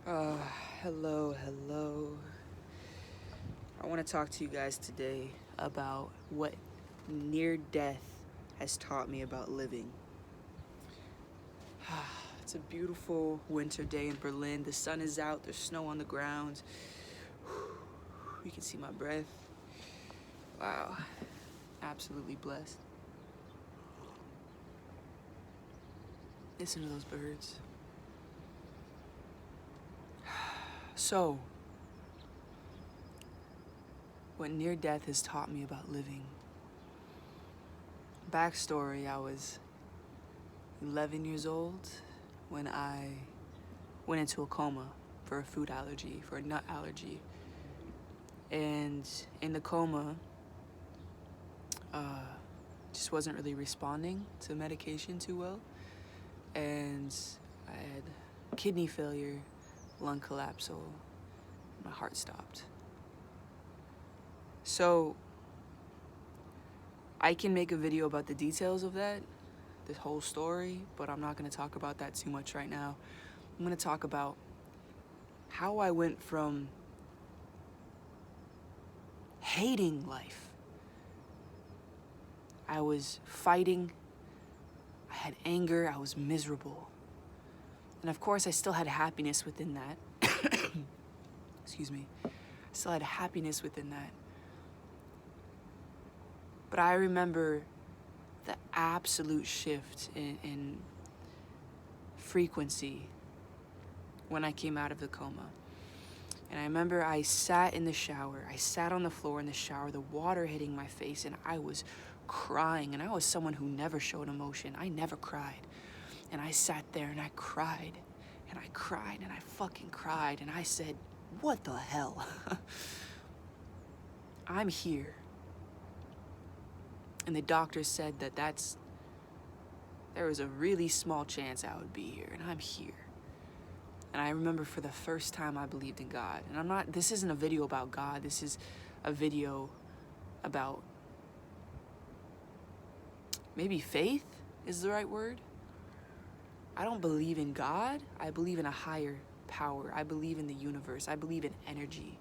Uh, hello. I want to talk to you guys today about what near death has taught me about living. It's a beautiful winter day in Berlin. The sun is out, there's snow on the ground. You can see my breath. Wow, absolutely blessed. Listen to those birds. So, what near death has taught me about living. Backstory, I was 11 years old when I went into a coma for a food allergy, for a nut allergy. And in the coma, just wasn't really responding to medication too well. And I had kidney failure, lung collapse, so my heart stopped. So I can make a video about the details of that, this whole story, but I'm not going to talk about that too much right now. I'm going to talk about how I went from hating life. I was fighting, I had anger, I was miserable. And of course, I still had happiness within that. Excuse me. I still had happiness within that. But I remember the absolute shift in frequency when I came out of the coma. And I remember I sat in the shower. I sat on the floor in the shower, the water hitting my face, and I was crying. And I was someone who never showed emotion. I never cried. And I sat there and I cried. And I cried and I fucking cried. And I said, what the hell? I'm here. And the doctor said that there was a really small chance I would be here. And I'm here. And I remember for the first time I believed in God. And this isn't a video about God. This is a video about maybe faith is the right word. I don't believe in God. I believe in a higher power. I believe in the universe. I believe in energy.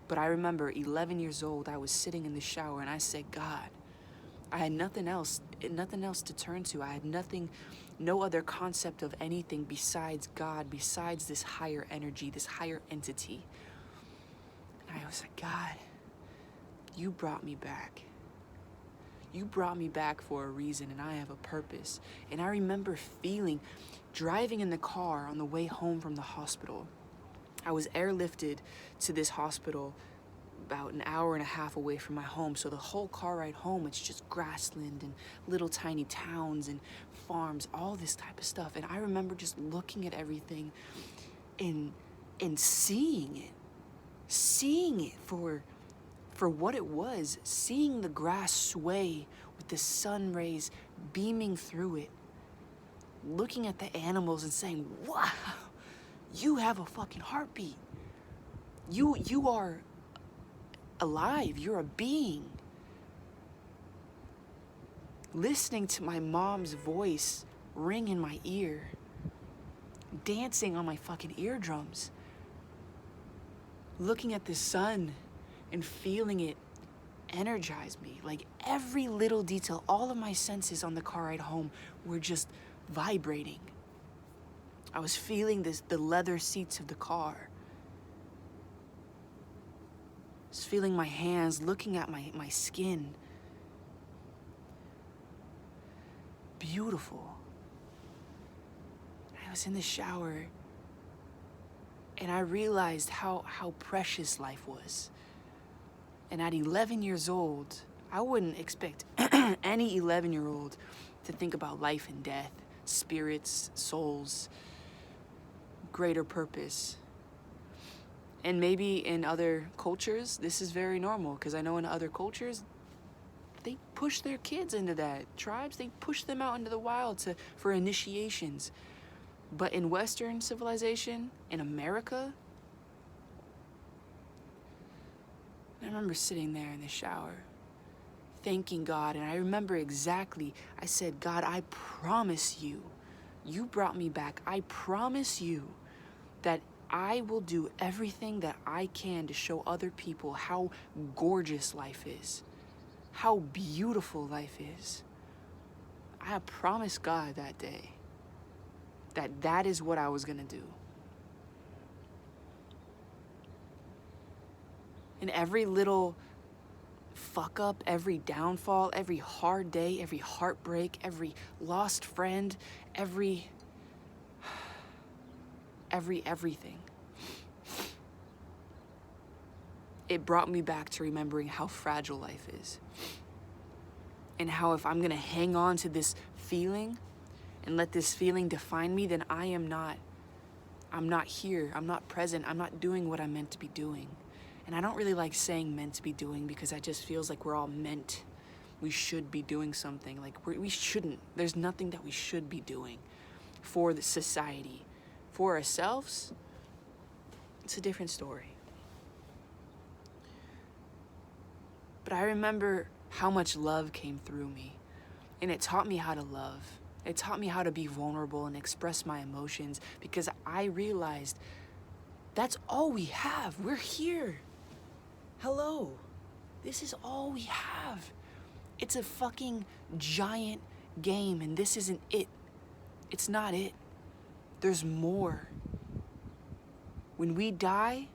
But I remember 11 years old, I was sitting in the shower and I said, God, I had nothing else to turn to. I had no other concept of anything besides God, besides this higher energy, this higher entity. And I was like, God, you brought me back. You brought me back for a reason, and I have a purpose. And I remember driving in the car on the way home from the hospital. I was airlifted to this hospital about an hour and a half away from my home. So the whole car ride home, it's just grassland and little tiny towns and farms, all this type of stuff. And I remember just looking at everything and seeing it for what it was, seeing the grass sway with the sun rays beaming through it, looking at the animals and saying, wow, you have a fucking heartbeat. You are alive, you're a being. Listening to my mom's voice ring in my ear, dancing on my fucking eardrums, looking at the sun and feeling it energize me. Like every little detail, all of my senses on the car ride home were just vibrating. I was feeling the leather seats of the car. I was feeling my hands, looking at my skin. Beautiful. I was in the shower and I realized how precious life was. And at 11 years old, I wouldn't expect any 11-year-old to think about life and death, spirits, souls, greater purpose. And maybe in other cultures, this is very normal, because I know in other cultures, they push their kids into that. Tribes, they push them out into the wild for initiations. But in Western civilization, in America, I remember sitting there in the shower, thanking God, and I remember exactly, I said, God, I promise you brought me back. I promise you that I will do everything that I can to show other people how gorgeous life is, how beautiful life is. I promised God that day that that is what I was gonna do. And every little fuck up, every downfall, every hard day, every heartbreak, every lost friend, everything. It brought me back to remembering how fragile life is. And how if I'm gonna hang on to this feeling and let this feeling define me, then I'm not here, I'm not present, I'm not doing what I'm meant to be doing. And I don't really like saying meant to be doing because that just feels like we're all meant. We should be doing something. Like we shouldn't. There's nothing that we should be doing for the society. For ourselves, it's a different story. But I remember how much love came through me. And it taught me how to love. It taught me how to be vulnerable and express my emotions because I realized that's all we have. We're here. Hello. This is all we have. It's a fucking giant game, and this isn't it. It's not it. There's more. When we die,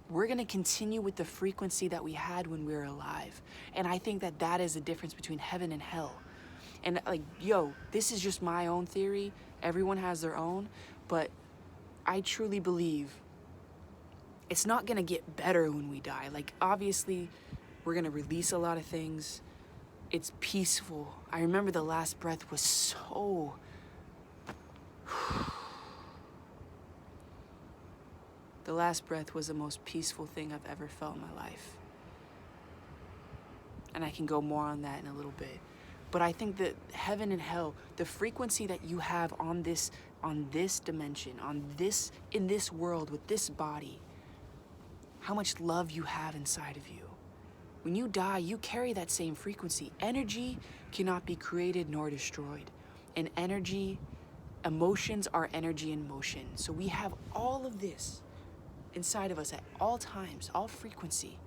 we're gonna continue with the frequency that we had when we were alive. And I think that that is the difference between heaven and hell. And like, yo, this is just my own theory. Everyone has their own, but I truly believe it's not gonna get better when we die. Like, obviously, we're gonna release a lot of things. It's peaceful. I remember the last breath was so... The last breath was the most peaceful thing I've ever felt in my life. And I can go more on that in a little bit. But I think that heaven and hell, the frequency that you have on this dimension, in this world with this body, how much love you have inside of you. When you die, you carry that same frequency. Energy cannot be created nor destroyed. And emotions are energy in motion. So we have all of this inside of us at all times, all frequency.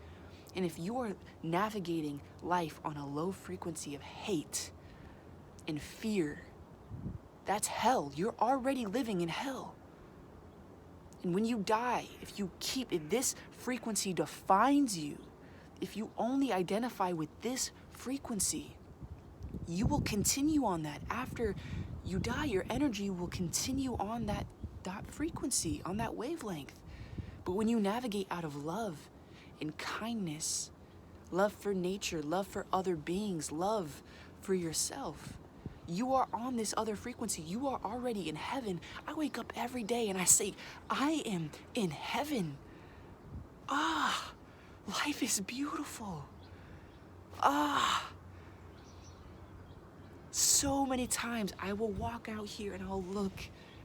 And if you are navigating life on a low frequency of hate and fear, that's hell. You're already living in hell. And when you die, if this frequency defines you, if you only identify with this frequency, you will continue on that. After you die, your energy will continue on that frequency, on that wavelength. But when you navigate out of love and kindness, love for nature, love for other beings, love for yourself, you are on this other frequency. You are already in heaven. I wake up every day and I say, I am in heaven. Life is beautiful. So many times I will walk out here and I'll look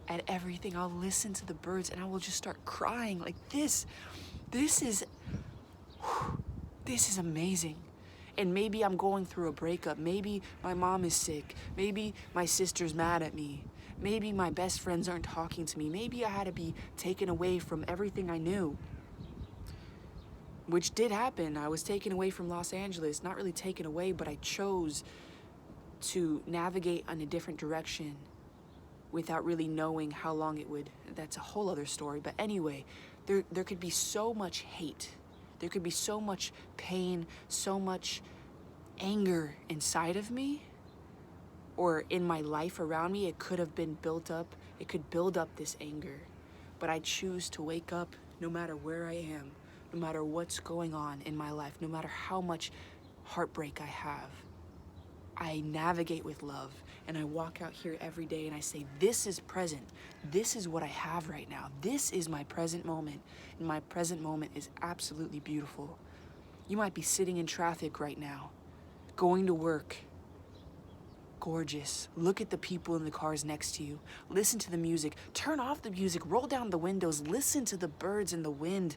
at everything. I'll listen to the birds and I will just start crying like this. This is amazing. And maybe I'm going through a breakup. Maybe my mom is sick. Maybe my sister's mad at me. Maybe my best friends aren't talking to me. Maybe I had to be taken away from everything I knew. Which did happen. I was taken away from Los Angeles. Not really taken away, but I chose to navigate in a different direction without really knowing how long it would. That's a whole other story. But anyway, there could be so much hate. There could be so much pain, so much anger inside of me or in my life around me. It could have been built up. It could build up this anger. But I choose to wake up no matter where I am, no matter what's going on in my life, no matter how much heartbreak I have. I navigate with love and I walk out here every day and I say, this is present. This is what I have right now. This is my present moment. And my present moment is absolutely beautiful. You might be sitting in traffic right now, going to work. Gorgeous. Look at the people in the cars next to you. Listen to the music. Turn off the music. Roll down the windows. Listen to the birds and the wind.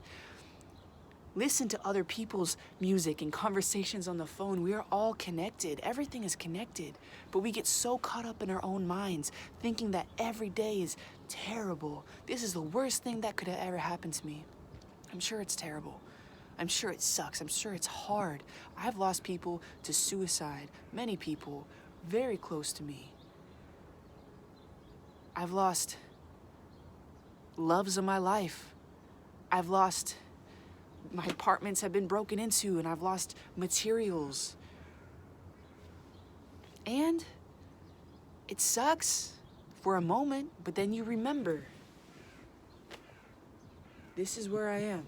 Listen to other people's music and conversations on the phone. We are all connected. Everything is connected. But we get so caught up in our own minds, thinking that every day is terrible. This is the worst thing that could have ever happened to me. I'm sure it's terrible. I'm sure it sucks. I'm sure it's hard. I've lost people to suicide, many people very close to me. I've lost loves of my life. I've lost, my apartments have been broken into, and I've lost materials. And it sucks for a moment, but then you remember, this is where I am.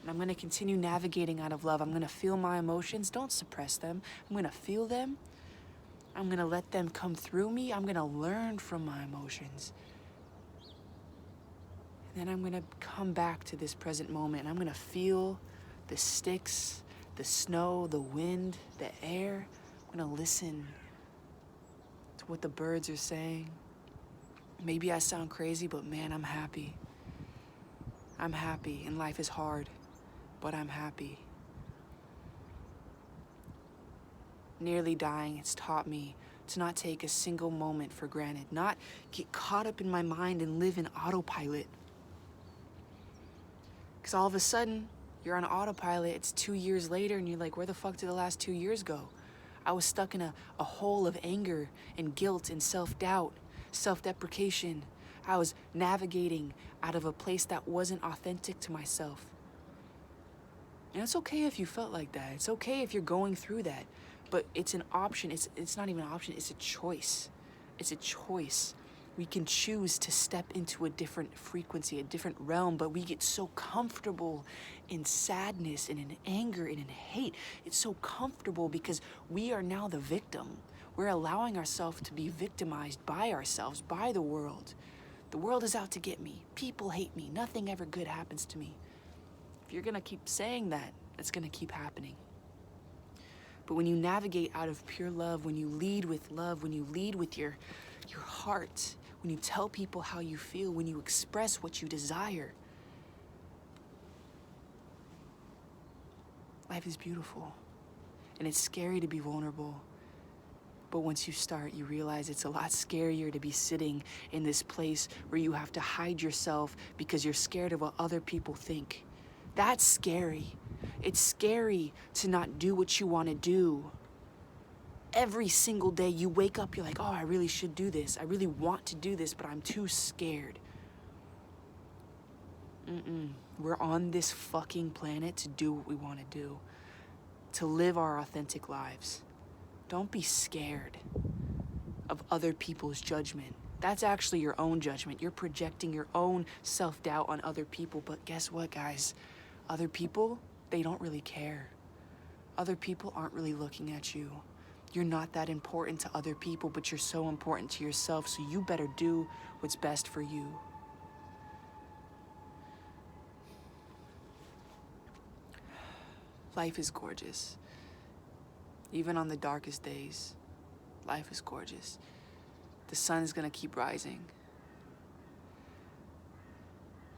And I'm gonna continue navigating out of love. I'm gonna feel my emotions. Don't suppress them. I'm gonna feel them. I'm gonna let them come through me. I'm gonna learn from my emotions. And then I'm gonna come back to this present moment, and I'm gonna feel the sticks, the snow, the wind, the air. I'm gonna listen to what the birds are saying. Maybe I sound crazy, but man, I'm happy. I'm happy, and life is hard, but I'm happy. Nearly dying has taught me to not take a single moment for granted, not get caught up in my mind and live in autopilot. Because all of a sudden, you're on autopilot, it's 2 years later, and you're like, where the fuck did the last 2 years go? I was stuck in a hole of anger and guilt and self-doubt, self-deprecation. I was navigating out of a place that wasn't authentic to myself. And it's okay if you felt like that. It's okay if you're going through that. But it's an option. It's not even an option. It's a choice. It's a choice. We can choose to step into a different frequency, a different realm, but we get so comfortable in sadness and in anger and in hate. It's so comfortable because we are now the victim. We're allowing ourselves to be victimized by ourselves, by the world. The world is out to get me. People hate me. Nothing ever good happens to me. If you're gonna keep saying that, it's gonna keep happening. But when you navigate out of pure love, when you lead with love, when you lead with your heart, when you tell people how you feel, when you express what you desire, life is beautiful. And it's scary to be vulnerable. But once you start, you realize it's a lot scarier to be sitting in this place where you have to hide yourself because you're scared of what other people think. That's scary. It's scary to not do what you want to do. Every single day you wake up, you're like, oh, I really should do this. I really want to do this, but I'm too scared. We're on this fucking planet to do what we want to do, to live our authentic lives. Don't be scared of other people's judgment. That's actually your own judgment. You're projecting your own self-doubt on other people. But guess what, guys? Other people, they don't really care. Other people aren't really looking at you. You're not that important to other people, but you're so important to yourself, so you better do what's best for you. Life is gorgeous. Even on the darkest days, life is gorgeous. The sun is gonna keep rising.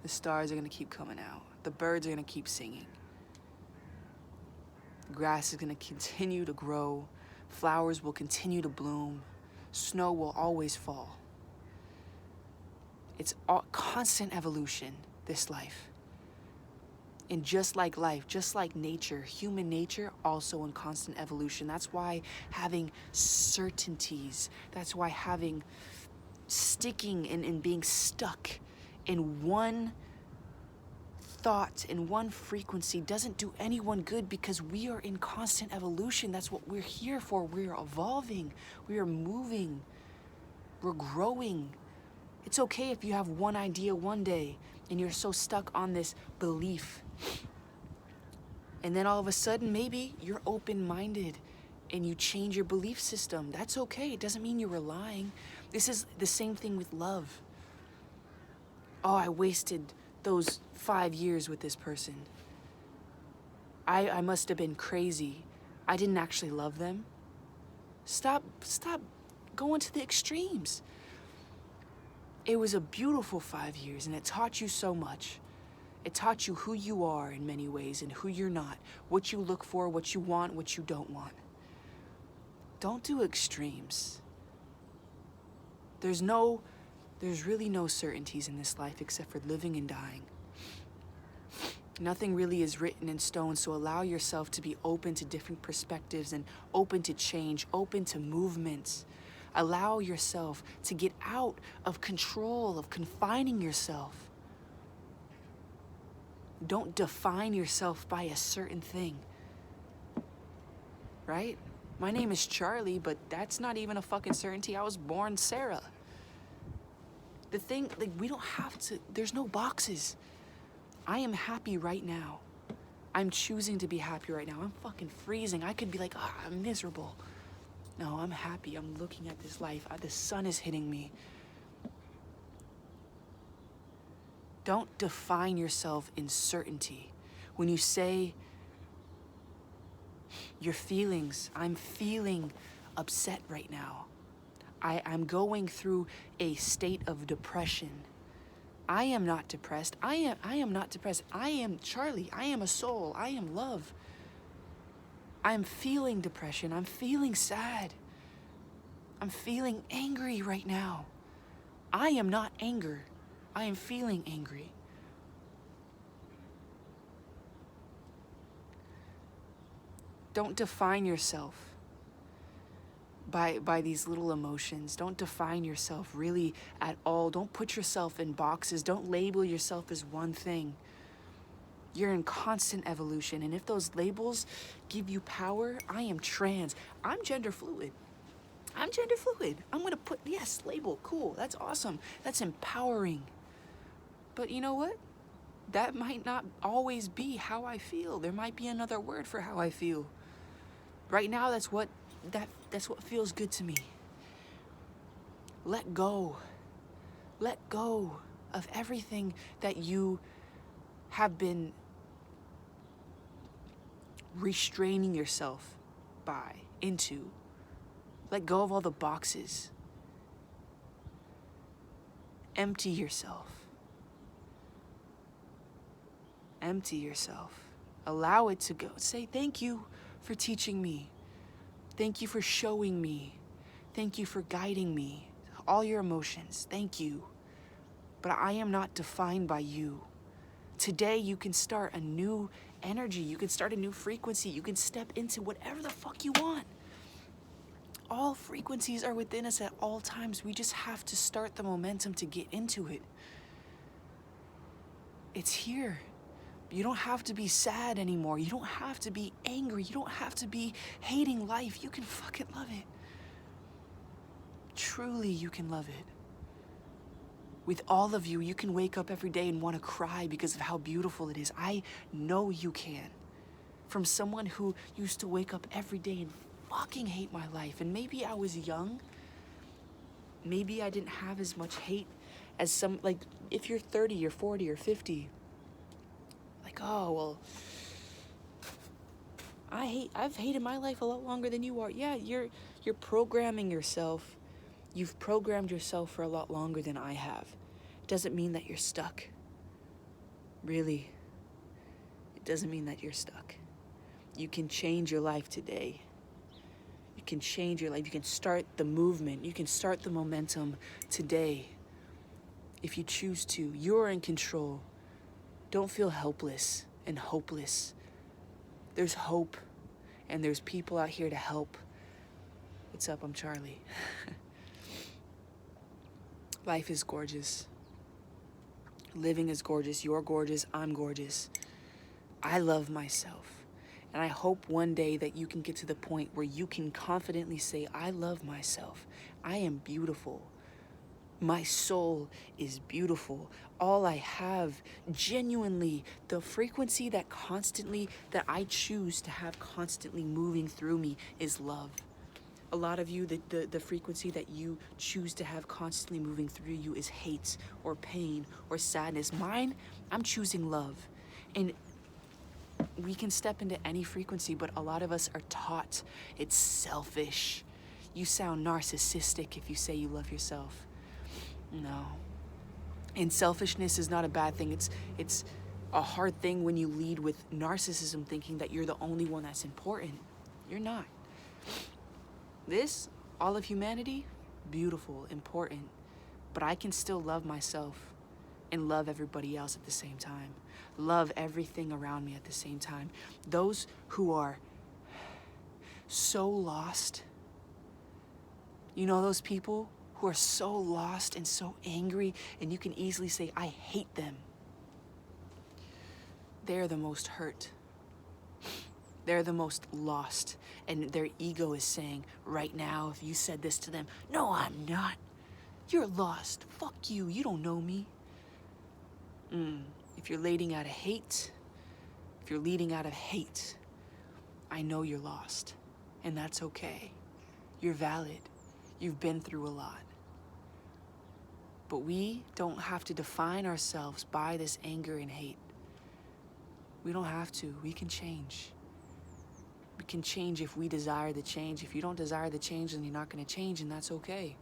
The stars are gonna keep coming out. The birds are gonna keep singing. The grass is gonna continue to grow. Flowers will continue to bloom. Snow will always fall. It's constant evolution, this life. And just like life, just like nature, human nature also in constant evolution. That's why having certainties, that's why having sticking and being stuck in one thought, in one frequency doesn't do anyone good, because we are in constant evolution. That's what we're here for. We are evolving, we are moving, we're growing. It's okay if you have one idea one day and you're so stuck on this belief. And then all of a sudden, maybe you're open-minded and you change your belief system. That's okay. It doesn't mean you were lying. This is the same thing with love. Oh, I wasted those 5 years with this person. I must have been crazy. I didn't actually love them. Stop going to the extremes. It was a beautiful 5 years, and it taught you so much. It taught you who you are in many ways and who you're not, what you look for, what you want, what you don't want. Don't do extremes. There's no There's really no certainties in this life except for living and dying. Nothing really is written in stone, so allow yourself to be open to different perspectives and open to change, open to movements. Allow yourself to get out of control, of confining yourself. Don't define yourself by a certain thing, right? My name is Charlie, but that's not even a fucking certainty. I was born Sarah. The thing, like, we don't have to, there's no boxes. I am happy right now. I'm choosing to be happy right now. I'm fucking freezing. I could be like, I'm miserable. No, I'm happy. I'm looking at this life. The sun is hitting me. Don't define yourself in certainty. When you say your feelings, I'm feeling upset right now. I'm going through a state of depression. I am not depressed. I am not depressed. I am Charlie. I am a soul. I am love. I'm feeling depression. I'm feeling sad. I'm feeling angry right now. I am not anger. I am feeling angry. Don't define yourself by these little emotions. Don't define yourself really at all. Don't put yourself in boxes. Don't label yourself as one thing. You're in constant evolution, and if those labels give you power, I am trans. I'm gender fluid. I'm gender fluid. I'm gonna put, yes, label, cool, that's awesome. That's empowering. But you know what? That might not always be how I feel. There might be another word for how I feel. Right now, that's what feels good to me. Let go. Let go of everything that you have been restraining yourself into. Let go of all the boxes. Empty yourself. Empty yourself. Allow it to go. Say thank you for teaching me. Thank you for showing me. Thank you for guiding me. All your emotions, thank you. But I am not defined by you. Today you can start a new energy. You can start a new frequency. You can step into whatever the fuck you want. All frequencies are within us at all times. We just have to start the momentum to get into it. It's here. You don't have to be sad anymore. You don't have to be angry. You don't have to be hating life. You can fucking love it. Truly, you can love it. With all of you, you can wake up every day and want to cry because of how beautiful it is. I know you can. From someone who used to wake up every day and fucking hate my life. And maybe I was young. Maybe I didn't have as much hate as some, like, if you're 30 or 40 or 50, like, oh, well, I've hated my life a lot longer than you are. Yeah, you're programming yourself. You've programmed yourself for a lot longer than I have. It doesn't mean that you're stuck. Really, it doesn't mean that you're stuck. You can change your life today. You can change your life. You can start the movement. You can start the momentum today. If you choose to, you're in control. Don't feel helpless and hopeless. There's hope, and there's people out here to help. What's up? I'm Charlie. Life is gorgeous. Living is gorgeous. You're gorgeous. I'm gorgeous. I love myself. And I hope one day that you can get to the point where you can confidently say, I love myself. I am beautiful. My soul is beautiful. All I have, genuinely, the frequency that I choose to have constantly moving through me is love. A lot of you, the frequency that you choose to have constantly moving through you is hate or pain or sadness. Mine, I'm choosing love. And we can step into any frequency, but a lot of us are taught it's selfish. You sound narcissistic if you say you love yourself. No. And selfishness is not a bad thing. It's a hard thing when you lead with narcissism, thinking that you're the only one that's important. You're not. All of humanity, beautiful, important. but I can still love myself and love everybody else at the same time. Love everything around me at the same time. Those who are so lost, you know, those people who are so lost and so angry, and you can easily say, I hate them. They're the most hurt. They're the most lost. And their ego is saying, right now, if you said this to them, no, I'm not. You're lost. Fuck you. You don't know me. If you're leading out of hate, I know you're lost. And that's okay. You're valid. You've been through a lot. But we don't have to define ourselves by this anger and hate. We don't have to. We can change. We can change if we desire the change. If you don't desire the change, then you're not going to change, and that's okay.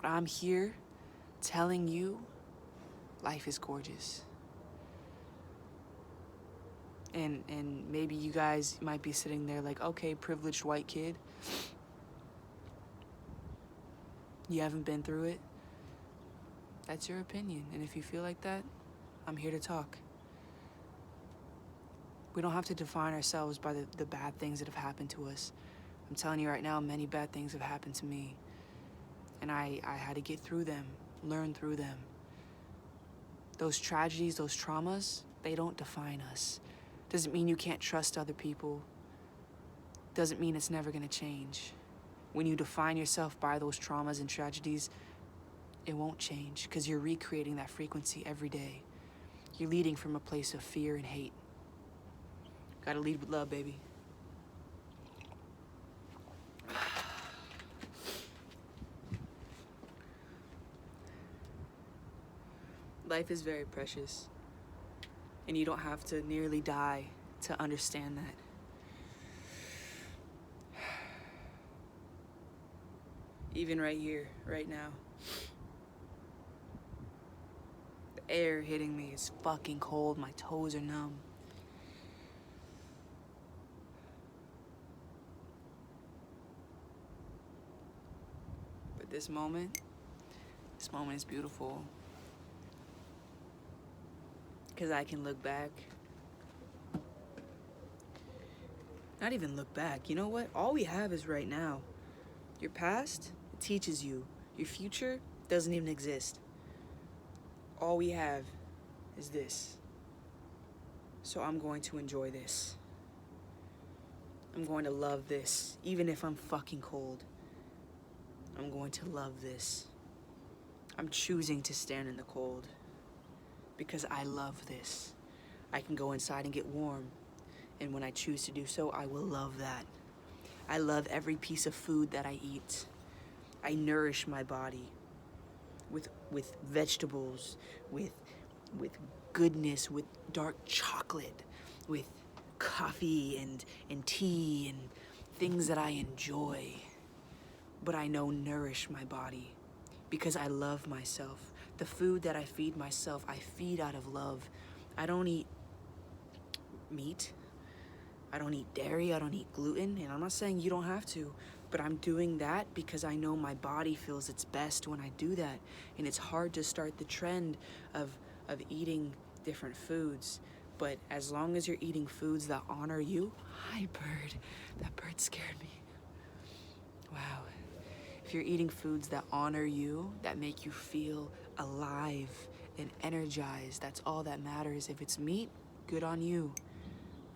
But I'm here telling you, life is gorgeous. And maybe you guys might be sitting there like, okay, privileged white kid. You haven't been through it. That's your opinion. And if you feel like that, I'm here to talk. We don't have to define ourselves by the bad things that have happened to us. I'm telling you right now, many bad things have happened to me. And I had to get through them, learn through them. Those tragedies, those traumas, they don't define us. Doesn't mean you can't trust other people. Doesn't mean it's never gonna change. When you define yourself by those traumas and tragedies, it won't change because you're recreating that frequency every day. You're leading from a place of fear and hate. Gotta lead with love, baby. Life is very precious, and you don't have to nearly die to understand that. Even right here, right now. The air hitting me is fucking cold. My toes are numb. But this moment is beautiful. Because I can look back. Not even look back. You know what? All we have is right now. Your past teaches you. Your future doesn't even exist. All we have is this. So I'm going to enjoy this. I'm going to love this. Even if I'm fucking cold. I'm going to love this. I'm choosing to stand in the cold. Because I love this. I can go inside and get warm. And when I choose to do so, I will love that. I love every piece of food that I eat. I nourish my body with vegetables, with goodness, with dark chocolate, with coffee and tea and things that I enjoy. But I know nourish my body because I love myself. The food that I feed myself, I feed out of love. I don't eat meat. I don't eat dairy. I don't eat gluten. And I'm not saying you don't have to, but I'm doing that because I know my body feels its best when I do that. And it's hard to start the trend of eating different foods. But as long as you're eating foods that honor you, hi bird. That bird scared me. Wow. If you're eating foods that honor you, that make you feel alive and energized, that's all that matters. If it's meat, good on you.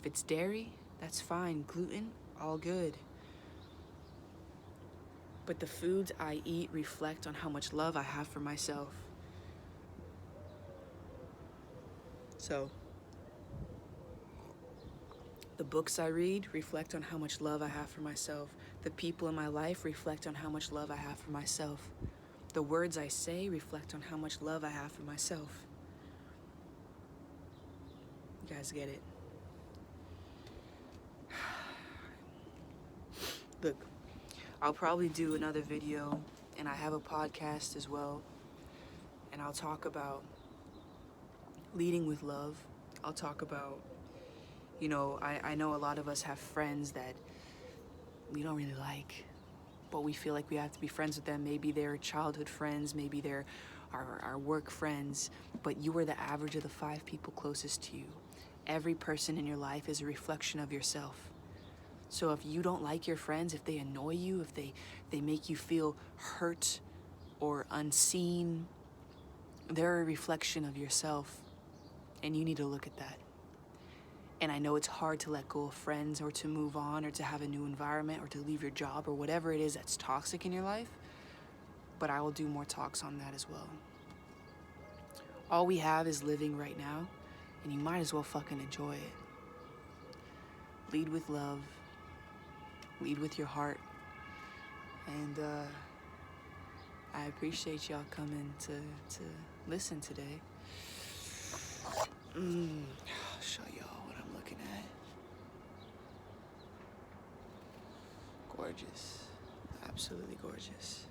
If it's dairy, that's fine. Gluten, all good. But the foods I eat reflect on how much love I have for myself. So, the books I read reflect on how much love I have for myself. The people in my life reflect on how much love I have for myself. The words I say reflect on how much love I have for myself. You guys get it? Look, I'll probably do another video, and I have a podcast as well, and I'll talk about leading with love. I'll talk about, you know, I know a lot of us have friends that we don't really like, but we feel like we have to be friends with them. Maybe they're childhood friends, maybe they're our work friends, but you are the average of the 5 people closest to you. Every person in your life is a reflection of yourself. So if you don't like your friends, if they annoy you, if they make you feel hurt or unseen, they're a reflection of yourself, and you need to look at that. And I know it's hard to let go of friends or to move on or to have a new environment or to leave your job or whatever it is that's toxic in your life, but I will do more talks on that as well. All we have is living right now, and you might as well fucking enjoy it. Lead with love, lead with your heart, and I appreciate y'all coming to listen today. I'll show y'all what I'm looking at. Gorgeous. Absolutely gorgeous.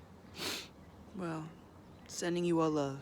Well, sending you all love.